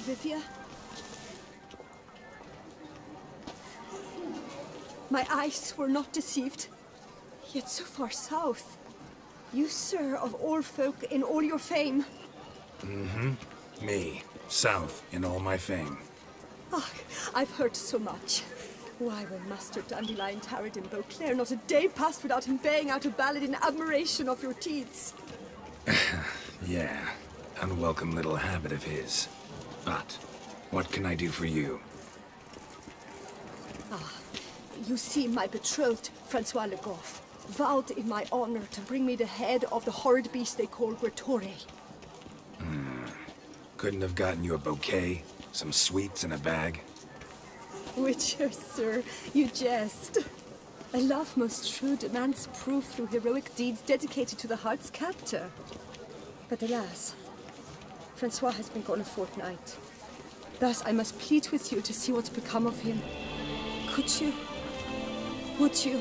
Olivia? My eyes were not deceived, yet so far south. You, sir, of all folk in all your fame. Mm-hmm. Me, south in all my fame. Ah, I've heard so much. Why, when Master Dandelion tarried in Beauclair, not a day passed without him baying out a ballad in admiration of your deeds. Yeah, unwelcome little habit of his. But, what can I do for you? Ah, you see, my betrothed, Francois Le Goff, vowed in my honor to bring me the head of the horrid beast they call Gratore. Couldn't have gotten you a bouquet, some sweets in a bag? Witcher, sir, you jest. A love most true demands proof through heroic deeds dedicated to the heart's captor. But alas, Francois has been gone a fortnight. Thus I must plead with you to see what's become of him. Could you? Would you?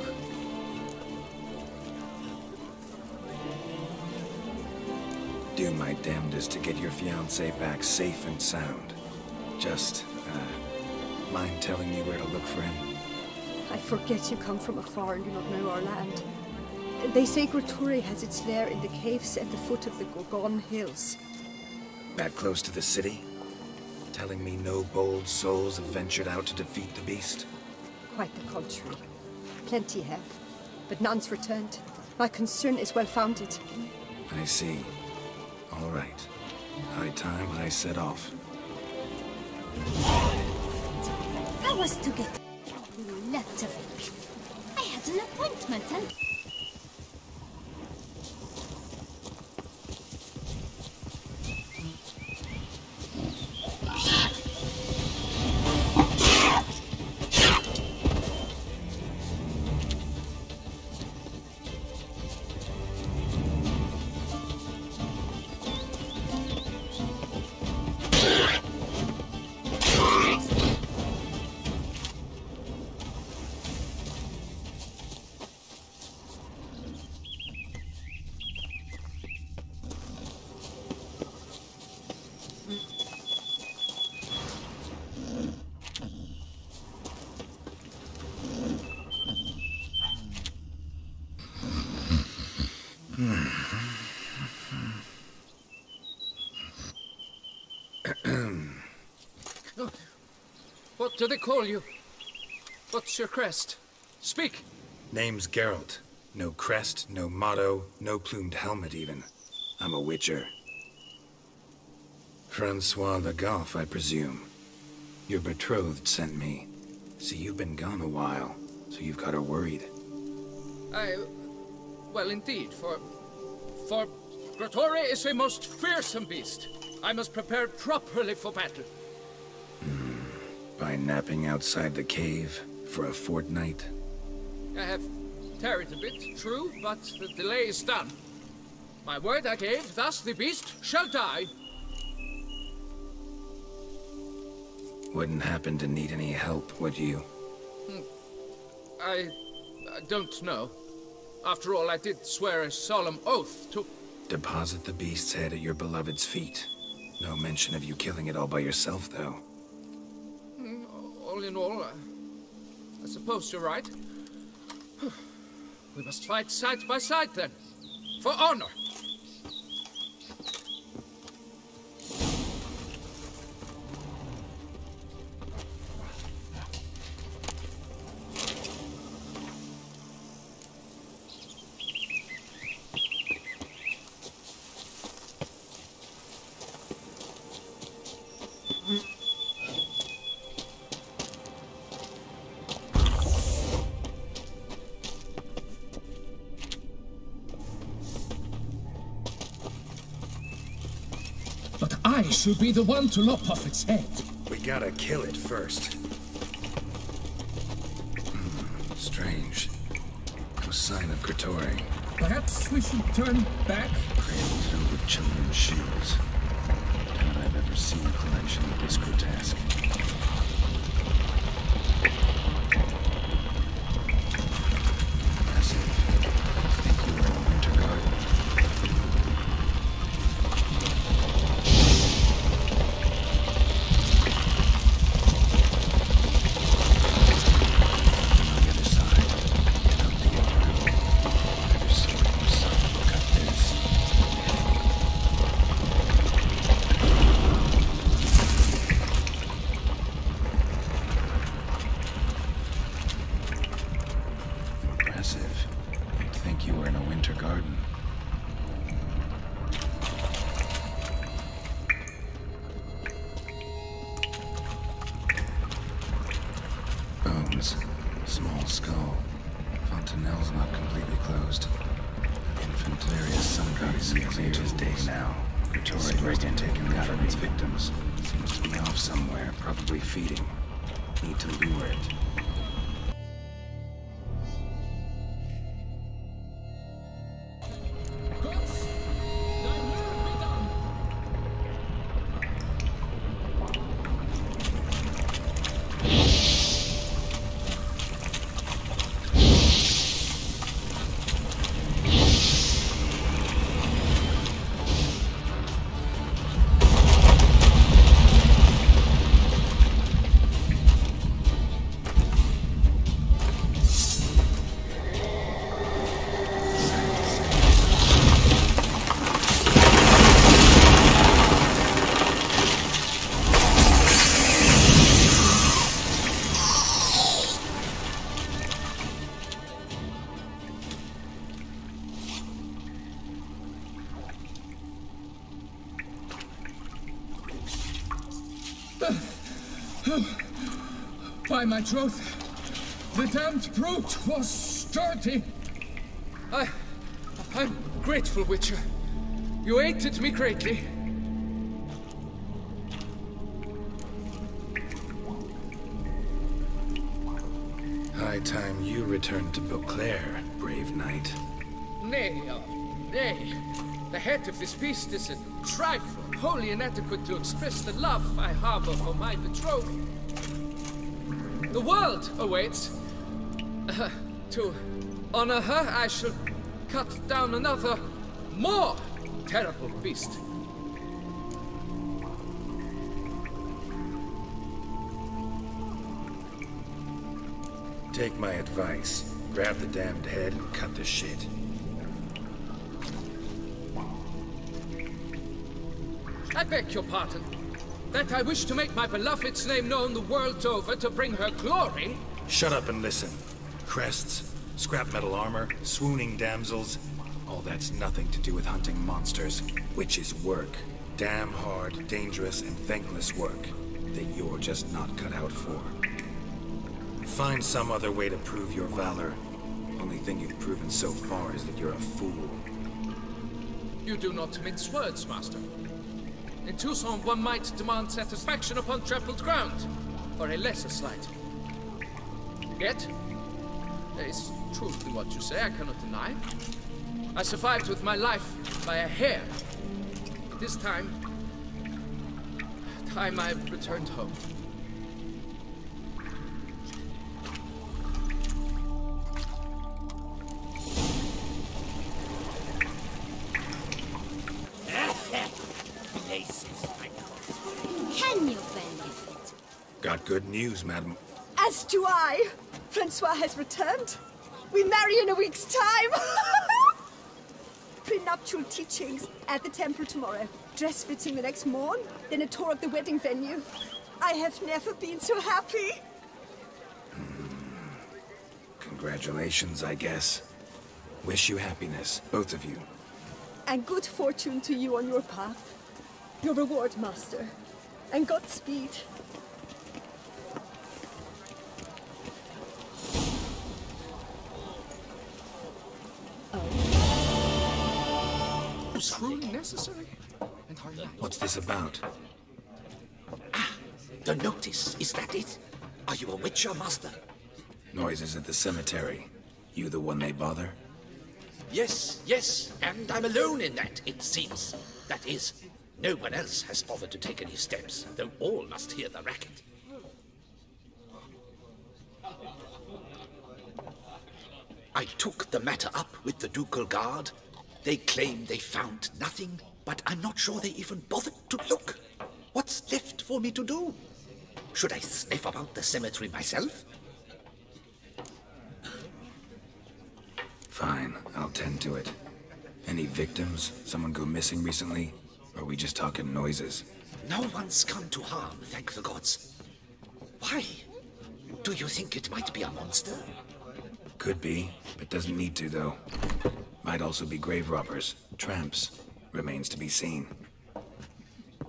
Do my damnedest to get your fiancé back safe and sound. Just, mind telling me where to look for him? I forget you come from afar and do not know our land. They say Gratore has its lair in the caves at the foot of the Gorgon Hills. That close to the city? Telling me no bold souls have ventured out to defeat the beast? Quite the contrary. Plenty have, but none's returned. My concern is well-founded. I see. All right. High time I set off. I was to get a letter. I had an appointment and... What do they call you? What's your crest? Speak! Name's Geralt. No crest, no motto, no plumed helmet even. I'm a witcher. Francois Le Goff, I presume. Your betrothed sent me. See, you've been gone a while, so you've got her worried. Well, indeed, for Gratore is a most fearsome beast. I must prepare properly for battle. By napping outside the cave for a fortnight? I have tarried a bit, true, but the delay is done. My word I gave, thus the beast shall die. Wouldn't happen to need any help, would you? I don't know. After all, I did swear a solemn oath to... Deposit the beast's head at your beloved's feet. No mention of you killing it all by yourself, though. All in all, I suppose you're right. We must fight side by side, then. For honor! But I should be the one to lop off its head. We gotta kill it first. Strange. No sign of Gratore. Perhaps we should turn back? Cradle filled with children's shoes. Doubt I've ever seen a collection this grotesque. Impressive. I think we were in a winter garden. It's clear as day now. Gretorian break and taken government's victims. Seems to be off somewhere, probably feeding. Need to lure it. Gods, thy will be done. By my troth, the damned brute was sturdy. I'm grateful, Witcher. You aided me greatly. High time you returned to Beauclair, brave knight. Nay, nay. The head of this beast is a trifle, wholly inadequate to express the love I harbor for my betrothed. The world awaits. To honor her, I shall cut down another, more terrible beast. Take my advice. Grab the damned head and cut the shit. I beg your pardon. That I wish to make my beloved's name known the world over to bring her glory. Shut up and listen. Crests, scrap metal armor, swooning damsels. All that's nothing to do with hunting monsters. Witches' work. Damn hard, dangerous, and thankless work that you're just not cut out for. Find some other way to prove your valor. Only thing you've proven so far is that you're a fool. You do not mince words, Master. In Tucson, one might demand satisfaction upon trampled ground for a lesser slight. Yet, there is truth in what you say, I cannot deny. I survived with my life by a hair. It is time I returned home. Can you believe it? Got good news, madam. As do I. Francois has returned. We marry in a week's time. Prenuptial teachings at the temple tomorrow. Dress fitting the next morn. Then a tour of the wedding venue. I have never been so happy. Congratulations, I guess. Wish you happiness, both of you. And good fortune to you on your path. Your reward, Master. And Godspeed. Truly necessary? And are you? What's this about? The notice, is that it? Are you a Witcher, Master? Noises at the cemetery. You the one they bother? Yes, and I'm alone in that, it seems. That is, no one else has bothered to take any steps, though all must hear the racket. I took the matter up with the Ducal Guard. They claim they found nothing, but I'm not sure they even bothered to look. What's left for me to do? Should I sniff about the cemetery myself? Fine, I'll tend to it. Any victims? Someone go missing recently? Or are we just talking noises? No one's come to harm, thank the gods. Why? Do you think it might be a monster? Could be, but doesn't need to, though. Might also be grave robbers, tramps. Remains to be seen.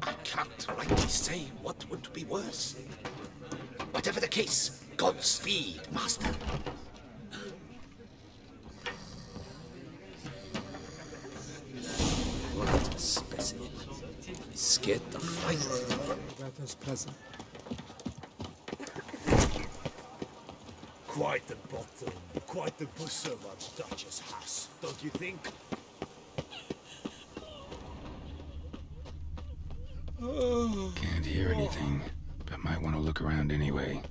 I can't rightly say what would be worse. Whatever the case, Godspeed, Master. scared the flight. Weather's pleasant. Quite the bottom, quite the bosom of Duchess has, don't you think? Can't hear anything, but might want to look around anyway.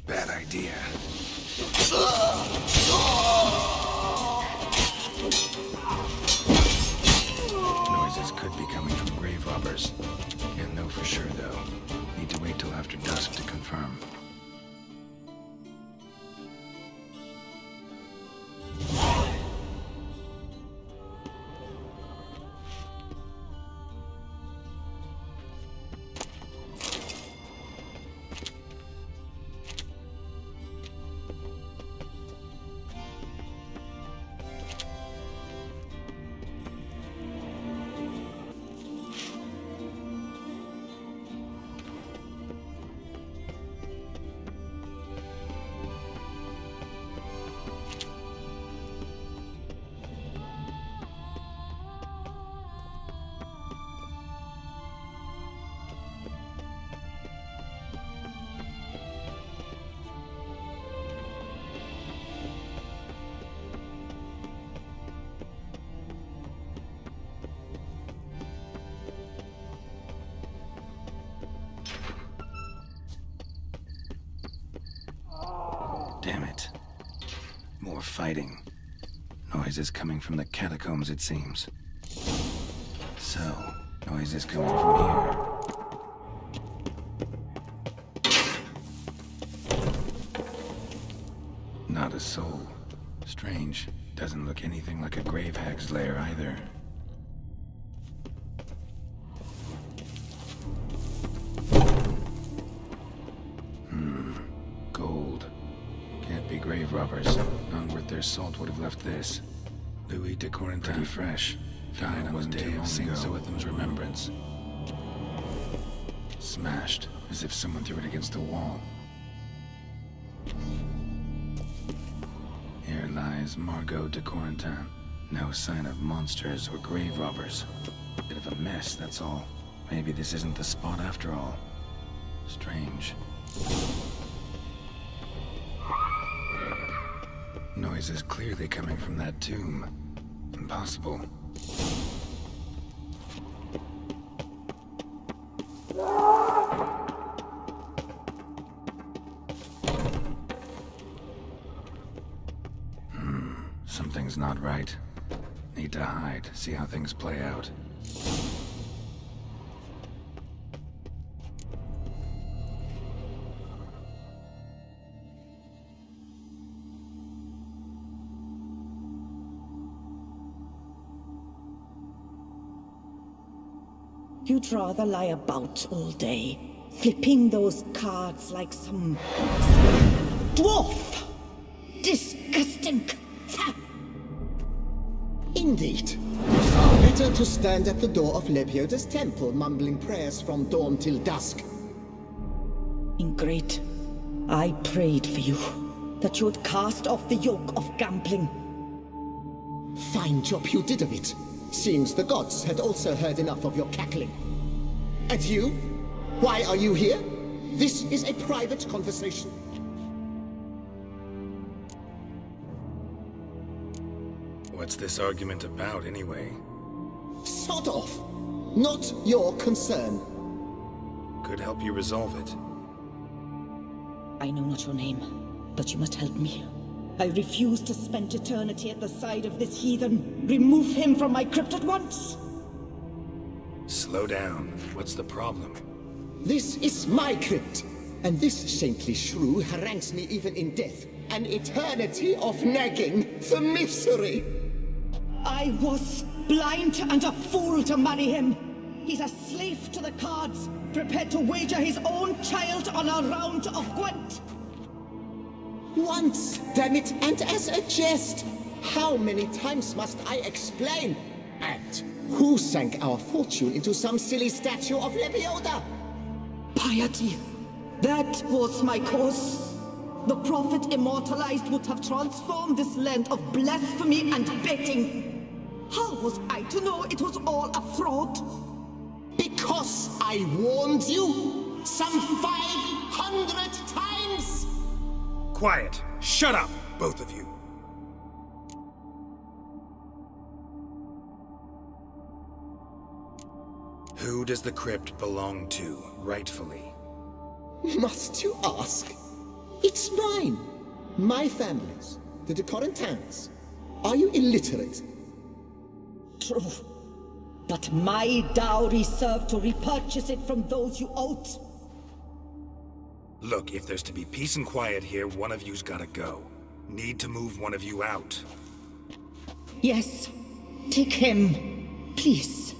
Bad idea. Noises could be coming from grave robbers. Can't know for sure, though. Need to wait till after dusk to confirm. Damn it. More fighting. Noises coming from the catacombs, it seems. So, noises coming from here. Not a soul. Strange. Doesn't look anything like a grave hag's lair either. Gold. Can't be grave robbers. None worth their salt would have left this. Louis de Corentin. Pretty fresh. Died on the day of St. Zoetham's remembrance. Smashed, as if someone threw it against the wall. Here lies Margot de Corentin. No sign of monsters or grave robbers. Bit of a mess, that's all. Maybe this isn't the spot after all. Strange. Noise is clearly coming from that tomb. Impossible. Something's not right. Need to hide, see how things play out. You'd rather lie about all day, flipping those cards like some dwarf. Disgusting. Indeed. Far better to stand at the door of Lebioda's temple, mumbling prayers from dawn till dusk. Ingrate, I prayed for you, that you would cast off the yoke of gambling. Fine job you did of it. Seems the gods had also heard enough of your cackling. And you? Why are you here? This is a private conversation. What's this argument about, anyway? Sod off! Not your concern. Could help you resolve it. I know not your name, but you must help me. I refuse to spend eternity at the side of this heathen. Remove him from my crypt at once! Slow down. What's the problem? This is my crypt, and this saintly shrew harangues me even in death. An eternity of nagging, the misery! I was blind and a fool to marry him. He's a slave to the cards, prepared to wager his own child on a round of Gwent. Once, damn it, and as a jest. How many times must I explain? And who sank our fortune into some silly statue of Lebioda? Piety. That was my cause. The prophet immortalized would have transformed this land of blasphemy and betting. How was I to know it was all a fraud? Because I warned you some 500 times! Quiet! Shut up, both of you! Who does the crypt belong to, rightfully? Must you ask? It's mine. My family's. The de Corentins. Are you illiterate? True. But my dowry served to repurchase it from those you owed. Look, if there's to be peace and quiet here, one of you's gotta go. Need to move one of you out. Yes. Take him. Please.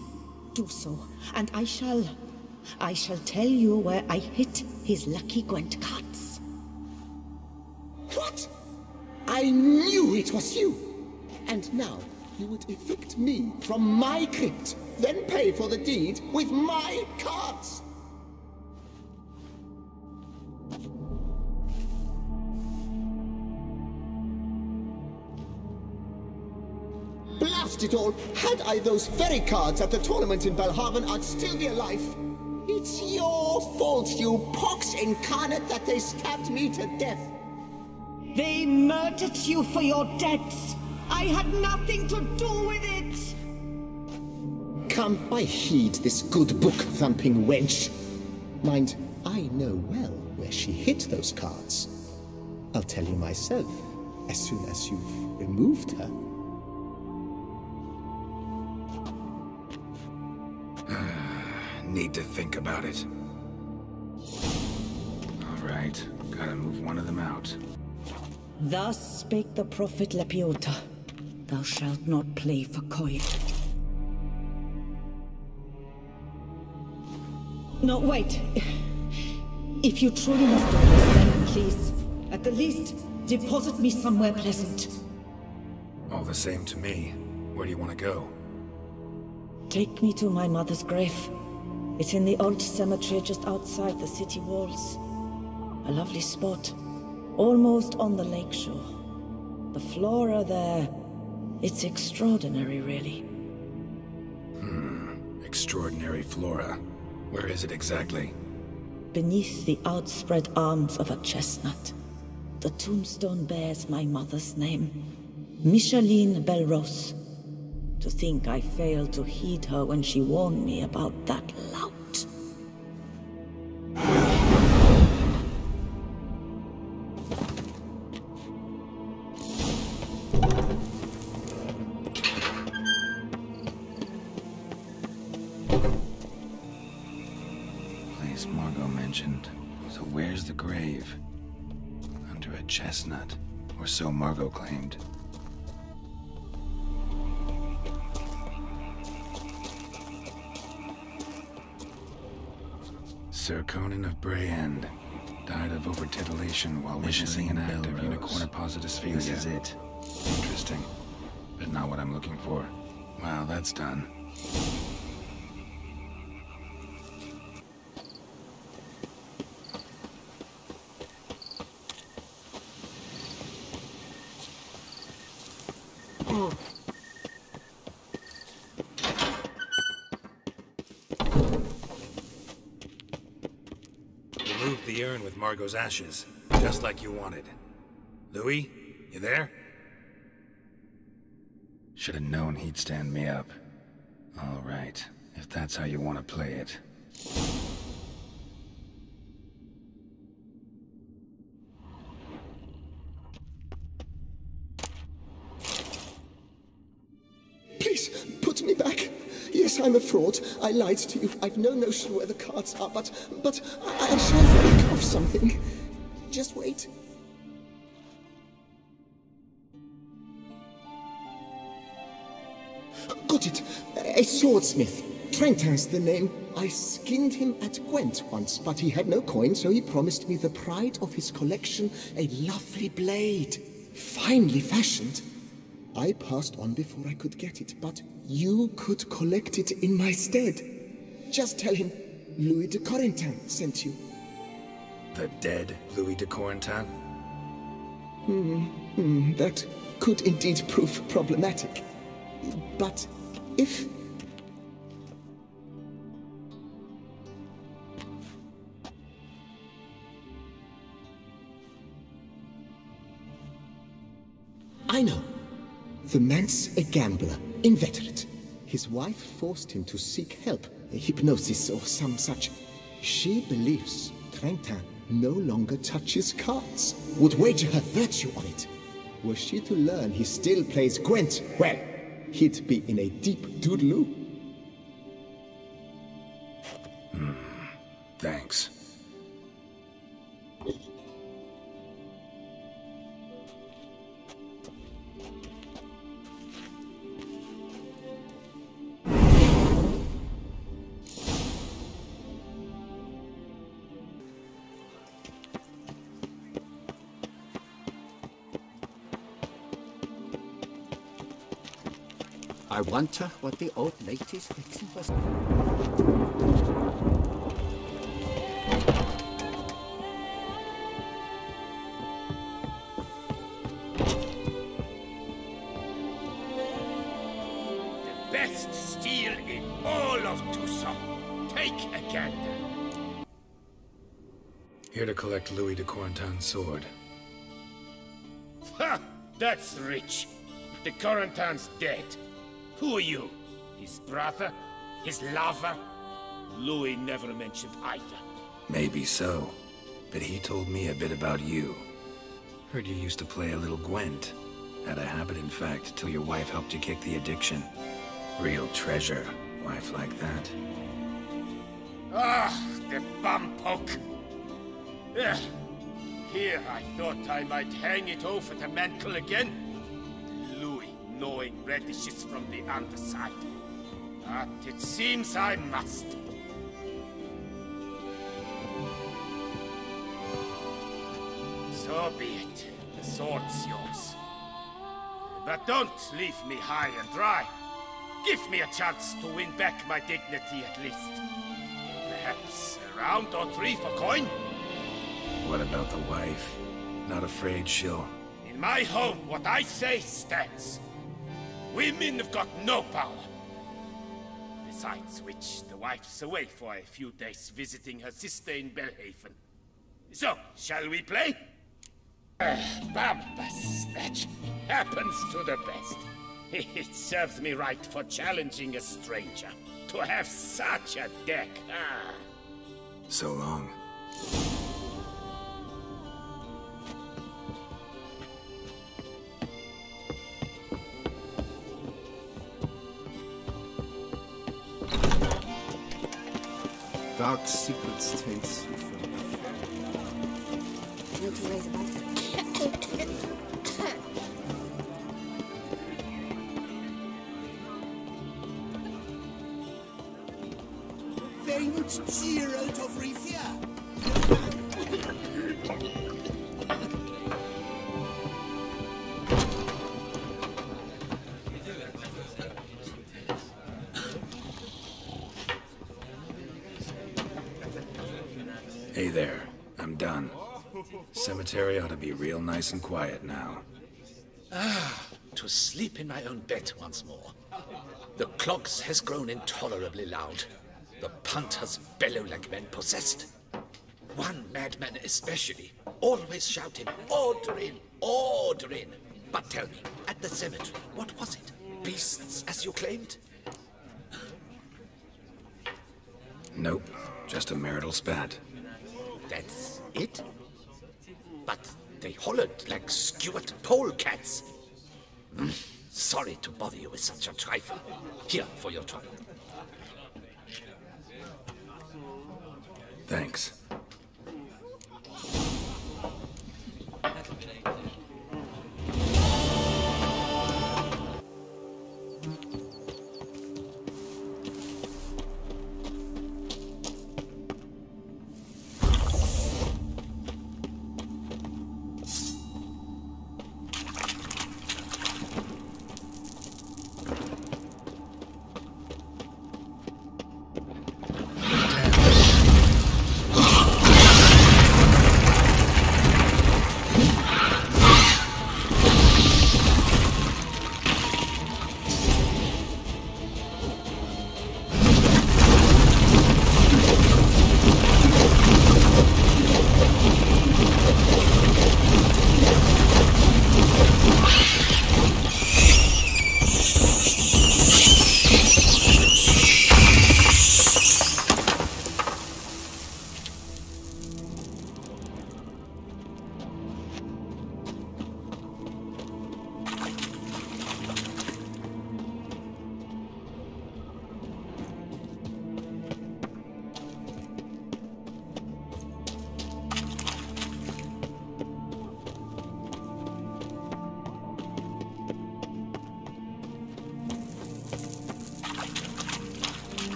Do so. And I shall tell you where I hid his lucky Gwent cards. What? I knew it was you! And now, you would evict me from my crypt, then pay for the deed with my cards! Blast it all! Had I those very cards at the tournament in Belhaven, I'd still be alive. It's your fault, you pox incarnate, that they stabbed me to death. They murdered you for your debts. I had nothing to do with it. Come, I heed this good book-thumping wench. Mind, I know well where she hid those cards. I'll tell you myself, as soon as you've removed her. Need to think about it. Alright, gotta move one of them out. Thus spake the prophet Lepiota. Thou shalt not play for coin. No, wait. If you truly must do this, then please, at the least, deposit me somewhere pleasant. All the same to me. Where do you want to go? Take me to my mother's grave. It's in the old cemetery just outside the city walls. A lovely spot, almost on the lakeshore. The flora there, it's extraordinary, really. Extraordinary flora. Where is it exactly? Beneath the outspread arms of a chestnut. The tombstone bears my mother's name, Micheline Belrose. To think I failed to heed her when she warned me about that lout. Place Margot mentioned. So where's the grave? Under a chestnut, or so Margot claimed. Sir Conan of Brayend died of overtitillation while witnessing an act of unicornipositus. This is it. Interesting, but not what I'm looking for. Wow, that's done. Remove the urn with Margot's ashes, just like you wanted. Louis, you there? Should have known he'd stand me up. All right, if that's how you want to play it. Please, put me back. Yes, I'm a fraud. I lied to you. I've no notion where the cards are, but I shall think of something. Just wait. Got it. A swordsmith. Trentin's the name. I skinned him at Gwent once, but he had no coin, so he promised me the pride of his collection, a lovely blade. Finely fashioned. I passed on before I could get it, but you could collect it in my stead. Just tell him Louis de Corentin sent you. The dead Louis de Corentin? That could indeed prove problematic. But if... I know. The man's a gambler, inveterate. His wife forced him to seek help, hypnosis or some such. She believes Trentin no longer touches cards, would wager her virtue on it. Were she to learn he still plays Gwent, well, he'd be in a deep doodaloo. Thanks. I wonder what the old lady's fixing was. The best steel in all of Toussaint. Take a gander. Here to collect Louis de Corentin's sword. Ha! That's rich. De Corentin's dead. Who are you? His brother? His lover? Louis never mentioned either. Maybe so, but he told me a bit about you. Heard you used to play a little Gwent. Had a habit, in fact, till your wife helped you kick the addiction. Real treasure, wife like that. Ah, the bumpoke. Ugh. Here I thought I might hang it over the mantle again. Louis gnawing radishes from the underside. But it seems I must. So be it. The sword's yours. But don't leave me high and dry. Give me a chance to win back my dignity at least. Perhaps a round or three for coin? What about the wife? Not afraid she'll... In my home, what I say stands. Women have got no power. Besides which, the wife's away for a few days visiting her sister in Belhaven. So, shall we play? Bumpus, that happens to the best. It serves me right for challenging a stranger. To have such a deck, ah. So long. Dark secrets taste you from No two ways about it. Very much cheer out of Rivia. Hey there, I'm done. Cemetery ought to be real nice and quiet now. Ah, to sleep in my own bed once more. The clogs has grown intolerably loud. The punters bellow like men possessed. One madman especially, always shouting, "Order in! Order in!" But tell me, at the cemetery, what was it? Beasts, as you claimed? Nope, just a marital spat. That's it? But they hollered like skewered polecats. Sorry to bother you with such a trifle. Here for your trouble. Thanks.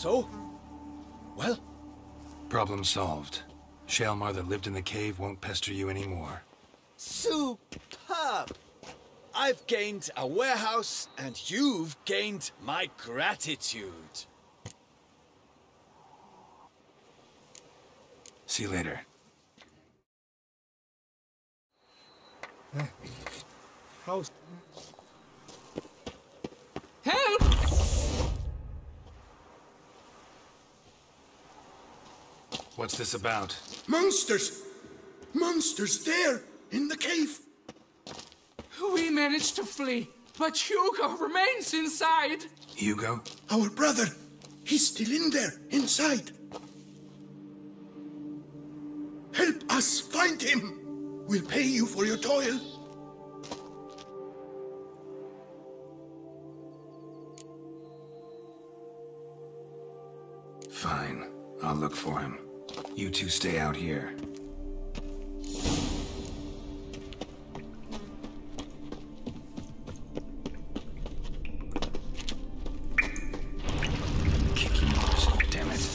So? Well? Problem solved. Shaelmar that lived in the cave won't pester you anymore. Superb! I've gained a warehouse, and you've gained my gratitude. See you later. How's... Help! What's this about? Monsters! Monsters there, in the cave! We managed to flee, but Hugo remains inside. Hugo? Our brother! He's still in there, inside! Help us find him! We'll pay you for your toil. Fine. I'll look for him. You two stay out here. Kicky Mars, damn it.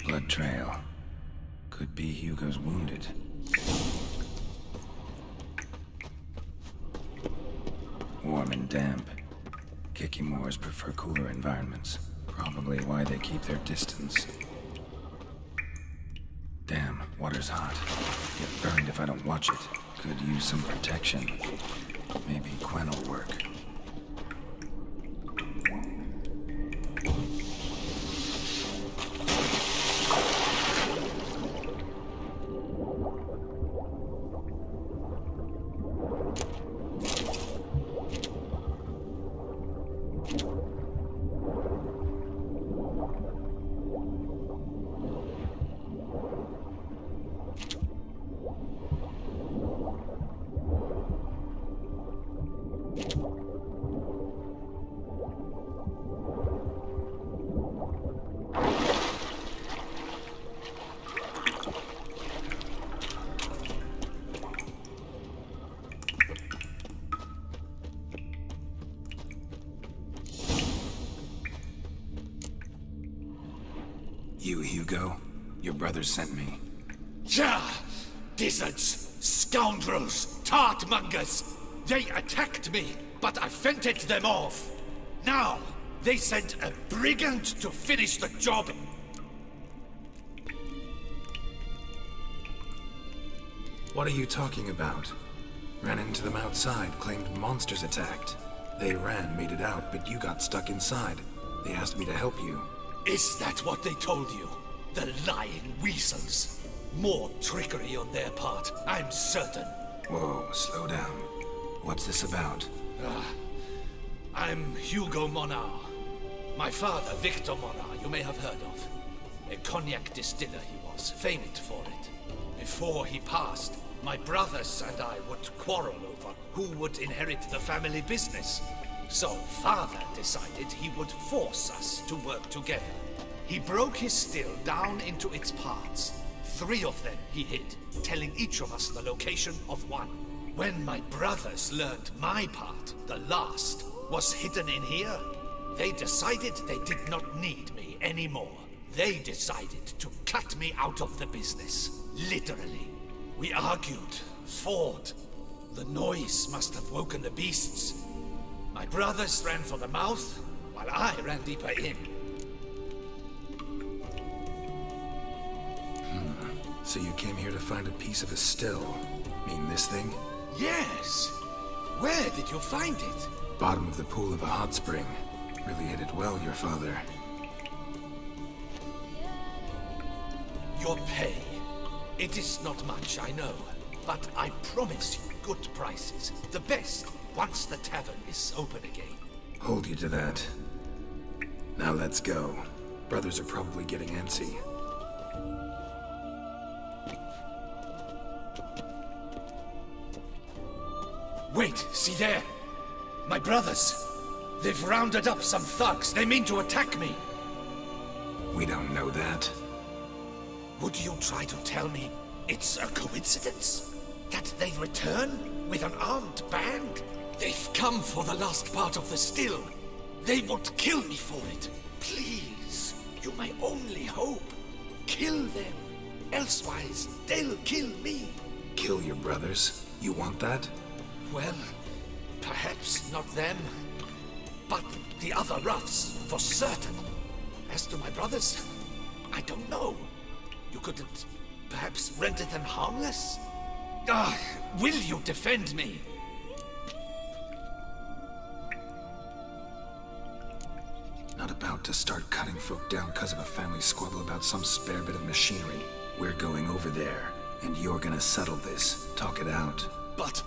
Blood trail. Could be Hugo's wounded. Warm and damp. Kikimores prefer cooler environments. Probably why they keep their distance. Damn, water's hot. Get burned if I don't watch it. Could use some protection. Maybe Quen will work. You, Hugo? Your brother sent me. Ja! Dizzards! Scoundrels! Tartmongers! They attacked me, but I fended them off. Now, they sent a brigand to finish the job. What are you talking about? Ran into them outside, claimed monsters attacked. They ran, made it out, but you got stuck inside. They asked me to help you. Is that what they told you? The lying weasels. More trickery on their part, I'm certain. Whoa, slow down. What's this about? I'm Hugo Monar. My father, Victor Monar, you may have heard of. A cognac distiller he was, famed for it. Before he passed, my brothers and I would quarrel over who would inherit the family business. So father decided he would force us to work together. He broke his still down into its parts. 3 of them he hid, telling each of us the location of one. When my brothers learned my part, the last, was hidden in here, they decided they did not need me anymore. They decided to cut me out of the business, literally. We argued, fought. The noise must have woken the beasts. My brothers ran for the mouth, while I ran deeper in. So you came here to find a piece of a still? Mean this thing? Yes! Where did you find it? Bottom of the pool of a hot spring. Really hit it well, your father. Your pay. It is not much, I know. But I promise you good prices. The best once the tavern is open again. Hold you to that. Now let's go. Brothers are probably getting antsy. Wait, see there! My brothers! They've rounded up some thugs. They mean to attack me. We don't know that. Would you try to tell me it's a coincidence? That they return with an armed band? They've come for the last part of the still. They won't kill me for it. Please, you're my only hope. Kill them. Elsewise, they'll kill me. Kill your brothers? You want that? Well, perhaps not them, but the other roughs, for certain. As to my brothers, I don't know. You couldn't perhaps render them harmless? Will you defend me? Not about to start cutting folk down because of a family squabble about some spare bit of machinery. We're going over there, and you're gonna settle this. Talk it out. But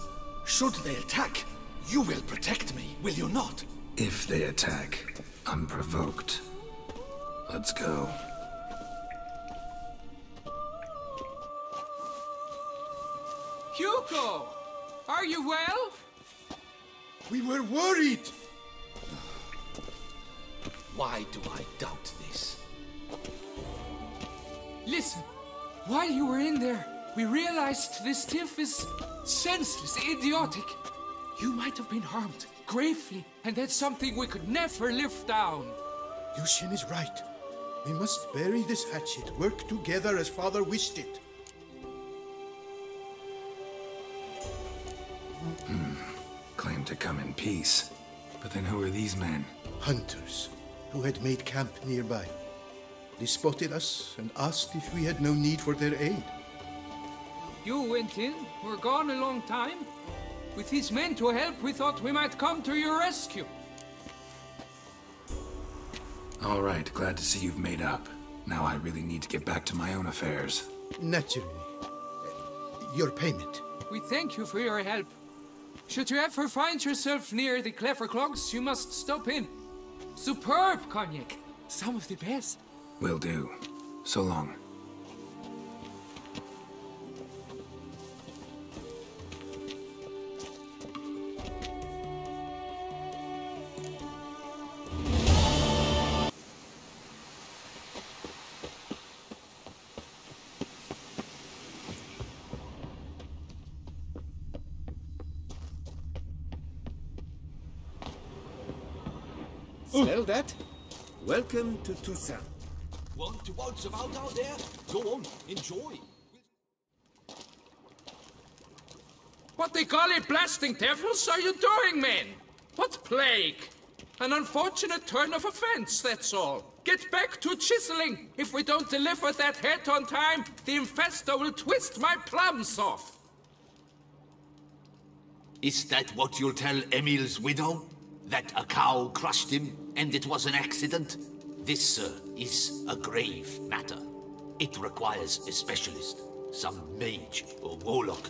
should they attack, you will protect me, will you not? If they attack, unprovoked. Let's go. Hugo! Are you well? We were worried. Why do I doubt this? Listen, while you were in there, we realized this tiff is senseless, idiotic. You might have been harmed, gravely, and that's something we could never live down. Lucian is right. We must bury this hatchet, work together as Father wished it. Claim to come in peace. But then who are these men? Hunters who had made camp nearby. They spotted us and asked if we had no need for their aid. You went in, were gone a long time. With these men to help, we thought we might come to your rescue. All right, glad to see you've made up. Now I really need to get back to my own affairs. Naturally. Your payment. We thank you for your help. Should you ever find yourself near the Clever Clogs, you must stop in. Superb cognac. Some of the best. Will do. So long. Smell that? Welcome to Toussaint. Want to waltz about out there? Go on, enjoy. What the golly blasting devils are you doing, men? What plague? An unfortunate turn of offense, that's all. Get back to chiseling. If we don't deliver that head on time, the infestor will twist my plums off. Is that what you'll tell Emil's widow? That a cow crushed him and it was an accident? This, sir, is a grave matter. It requires a specialist, some mage or warlock.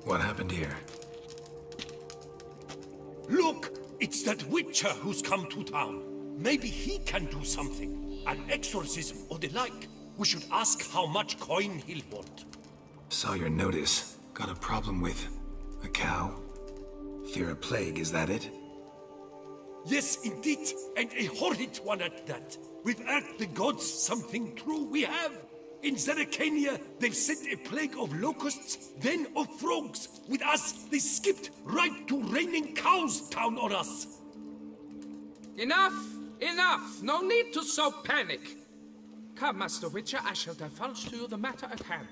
What happened here? Look! It's that witcher who's come to town. Maybe he can do something. An exorcism or the like. We should ask how much coin he'll want. Saw your notice. Got a problem with a cow? Fear a plague, is that it? Yes, indeed, and a horrid one at that. Without the gods, something true we have. In Zeracania, they've sent a plague of locusts, then of frogs. With us, they skipped right to raining cows down on us. Enough! Enough! No need to so panic. Come, Master Witcher, I shall divulge to you the matter at hand.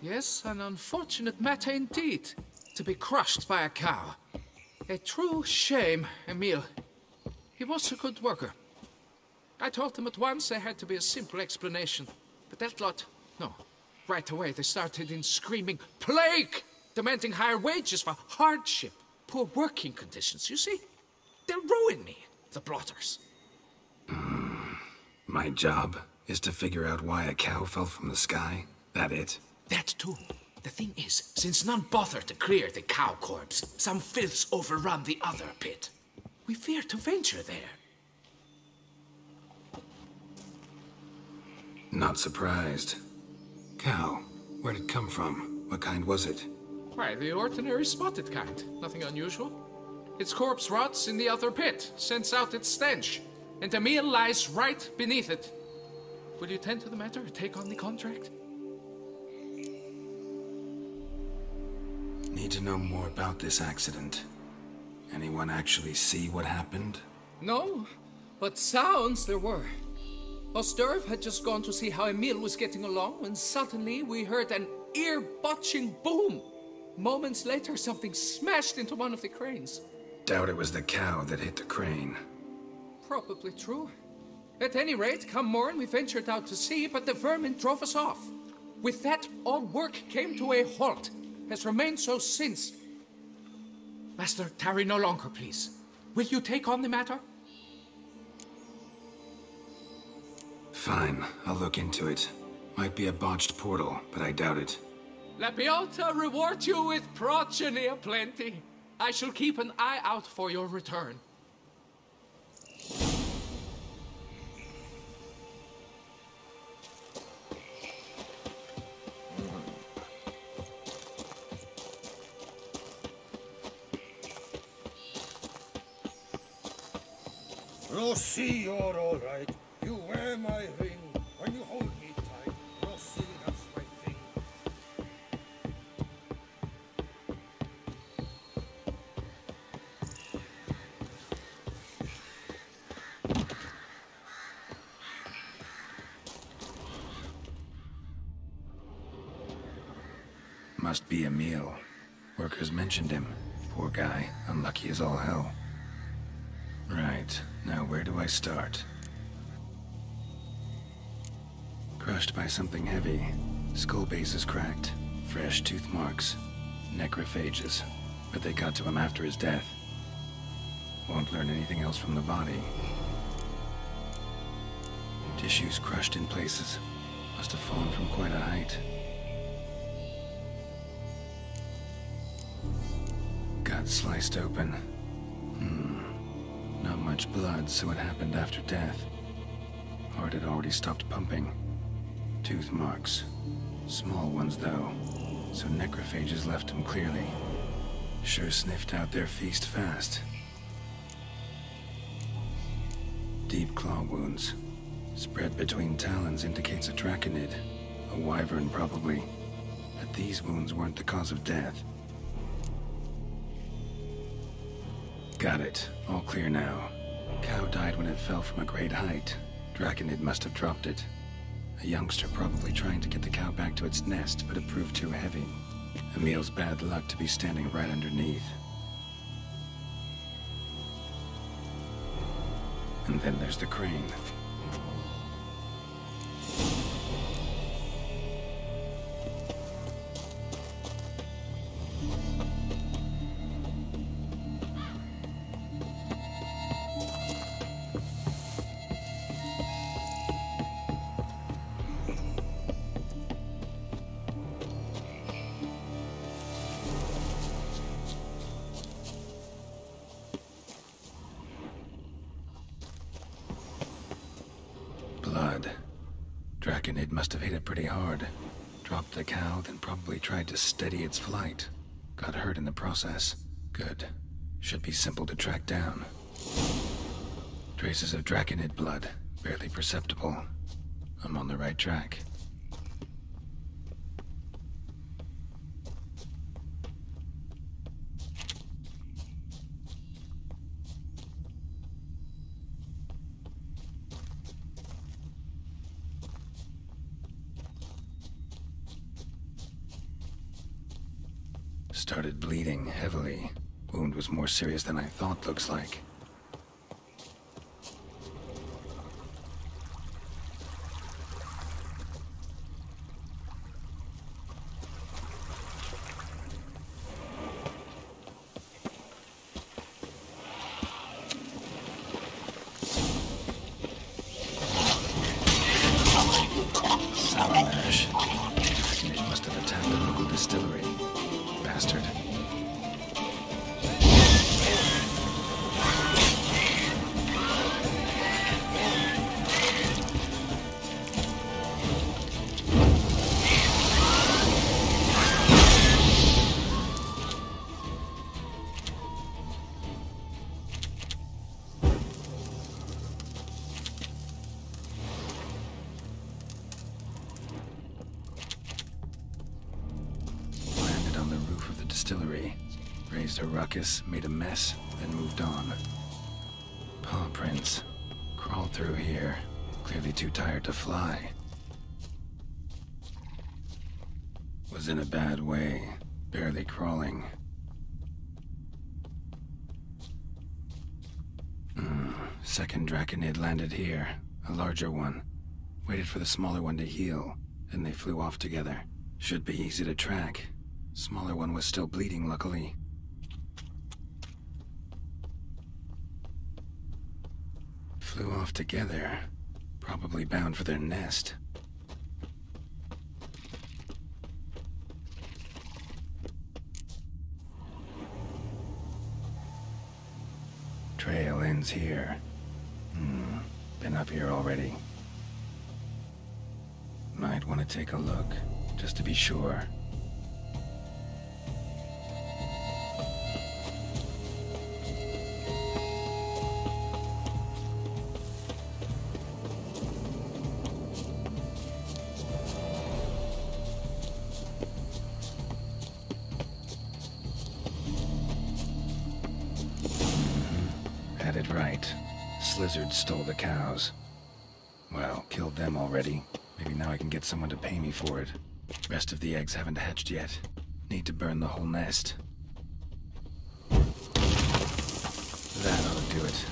Yes, an unfortunate matter indeed, to be crushed by a cow. A true shame, Emil. He was a good worker. I told them at once there had to be a simple explanation. But that lot, no. Right away they started in screaming, plague! Demanding higher wages for hardship, poor working conditions, you see? They'll ruin me, the blotters. My job is to figure out why a cow fell from the sky? That it? That too. The thing is, since none bothered to clear the cow corpse, some filths overrun the other pit. We fear to venture there. Not surprised. Cow, where'd it come from? What kind was it? Why, the ordinary spotted kind. Nothing unusual. Its corpse rots in the other pit, sends out its stench, and the meal lies right beneath it. Will you tend to the matter, take on the contract? Need to know more about this accident. Anyone actually see what happened? No, but sounds there were. Osturv had just gone to see how Emil was getting along when suddenly we heard an ear-botching boom. Moments later, something smashed into one of the cranes. Doubt it was the cow that hit the crane. Probably true. At any rate, come morn we ventured out to sea, but the vermin drove us off. With that, all work came to a halt. Has remained so since. Master, tarry no longer, please. Will you take on the matter? Fine, I'll look into it. Might be a botched portal, but I doubt it. La Beata reward you with progeny aplenty. I shall keep an eye out for your return. Rossi, you're all right. You wear my ring. When you hold me tight, Rossi, that's my thing. Must be Emil. Workers mentioned him. Poor guy, unlucky as all hell. Right, now where do I start? Crushed by something heavy. Skull base is cracked. Fresh tooth marks. Necrophages. But they got to him after his death. Won't learn anything else from the body. Tissues crushed in places. Must have fallen from quite a height. Gut sliced open. Not much blood, so it happened after death. Heart had already stopped pumping. Tooth marks. Small ones, though. So necrophages left him clearly. Sure sniffed out their feast fast. Deep claw wounds. Spread between talons indicates a draconid. A wyvern, probably. But these wounds weren't the cause of death. Got it. All clear now. Cow died when it fell from a great height. Draconid must have dropped it. A youngster probably trying to get the cow back to its nest, but it proved too heavy. Emil's bad luck to be standing right underneath. And then there's the crane. Blood. Draconid must have hit it pretty hard. Dropped the cow, then probably tried to steady its flight. Got hurt in the process. Good. Should be simple to track down. Traces of Draconid blood. Barely perceptible. I'm on the right track. Started bleeding heavily. Wound was more serious than I thought, looks like. Sour mash. Caused a ruckus, made a mess, then moved on. Paw prints. Crawled through here. Clearly too tired to fly. Was in a bad way. Barely crawling. Second Draconid landed here. A larger one. Waited for the smaller one to heal. Then they flew off together. Should be easy to track. Smaller one was still bleeding, luckily. Flew off together. Probably bound for their nest. Trail ends here. Been up here already. Might want to take a look, just to be sure. Had it right. Slizzard stole the cows. Well, killed them already. Maybe now I can get someone to pay me for it. Rest of the eggs haven't hatched yet. Need to burn the whole nest. That ought to do it.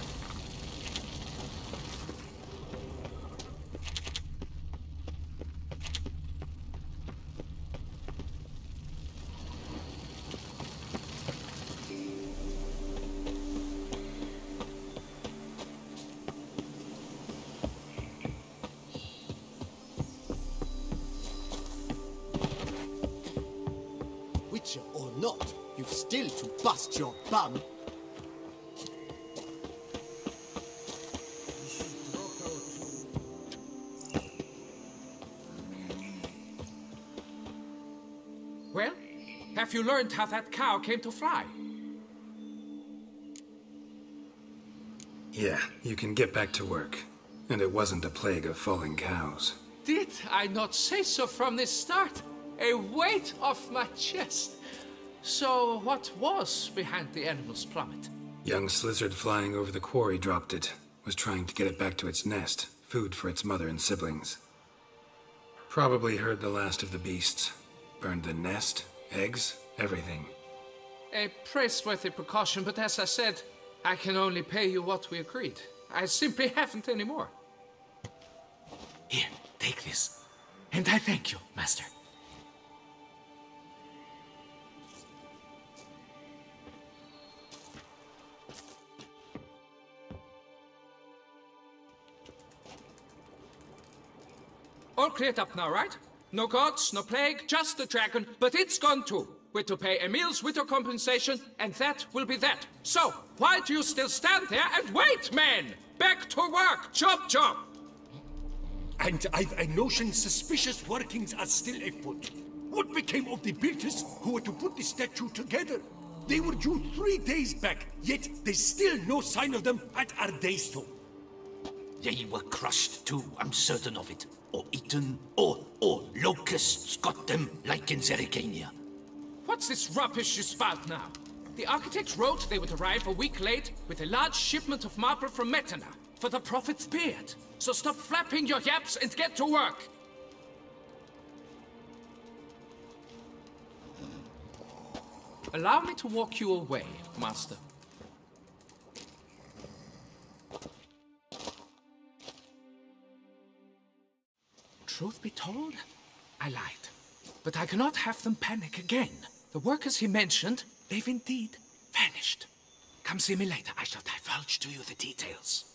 Witcher or not, you've still to bust your bum. Well, have you learned how that cow came to fly? Yeah, you can get back to work. And it wasn't a plague of falling cows. Did I not say so from the start? A weight off my chest. So what was behind the animal's plummet? Young Slizzard flying over the quarry dropped it. Was trying to get it back to its nest. Food for its mother and siblings. Probably heard the last of the beasts. Burned the nest, eggs, everything. A praiseworthy precaution, but as I said, I can only pay you what we agreed. I simply haven't any more. Here, take this. And I thank you, Master. All cleared up now, right? No gods, no plague, just the dragon, but it's gone too. We're to pay Emil's widow compensation, and that will be that. So, why do you still stand there and wait, men? Back to work! Chop, chop! And I've a notion suspicious workings are still afoot. What became of the builders who were to put the statue together? They were due 3 days back, yet there's still no sign of them at our daystone. They were crushed too, I'm certain of it. Or eaten, or locusts got them, like in Zerikania. What's this rubbish you spout now? The architect wrote they would arrive a week late with a large shipment of marble from Metana for the prophet's beard. So stop flapping your yaps and get to work! Allow me to walk you away, Master. Truth be told, I lied. But I cannot have them panic again. The workers he mentioned, they've indeed vanished. Come see me later. I shall divulge to you the details.